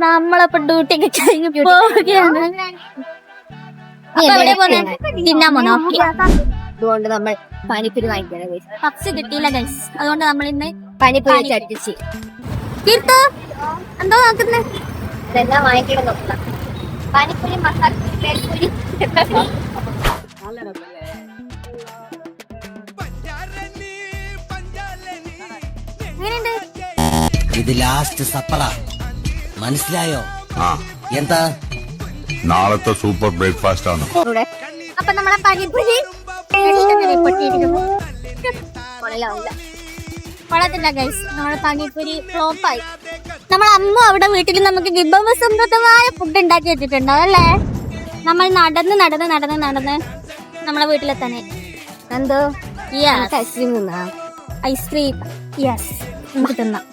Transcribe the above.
നമ്മളപ്പോ ഡ്യൂട്ടിക്ക് കഴിഞ്ഞ് പോവുകയാണ്. തിന്നാൻ പോണോ? അതുകൊണ്ട് നമ്മൾ പാനിപ്പൂരി വാങ്ങിക്കണം. പപ്സ് കിട്ടിയില്ല ഗൈസ്, അതുകൊണ്ട് നമ്മൾ ഇന്ന് പാനിപ്പൂരി ചടിച്ച് തീർത്തു. എന്തോ നോക്കുന്നേ? ഇതെല്ലാം വാങ്ങിക്കണം നോക്കാം. പാനിപ്പൂരി, മസാല പൂരി. എങ്ങനെയുണ്ട്? ഇത് ലാസ്റ്റ് സപ്പറ, മനസ്സിലായോ? എന്താ നാളത്തെ സൂപ്പർ ബ്രേക്ക്ഫാസ്റ്റ് ആണ്. അപ്പൊ നമ്മളെ പാനിപ്പൂരി കൊള്ളത്തില്ല ഗൈസ്, നമ്മളെ പാനിപ്പൂരി ഫ്ലോപ്പായി. നമ്മളെ അമ്മ അവിടെ വീട്ടിൽ നമുക്ക് വിഭവസമൃദ്ധമായ ഫുഡ് ഉണ്ടാക്കി വെച്ചിട്ടുണ്ടാവും അല്ലേ? നമ്മൾ നടന്ന് നടന്ന് നടന്ന് നടന്ന് നമ്മളെ വീട്ടിലെത്താനേ. എന്തോ യെസ്, ഐസ്ക്രീം ഐസ്ക്രീം യെസ് നമുക്ക് തിന്നാം.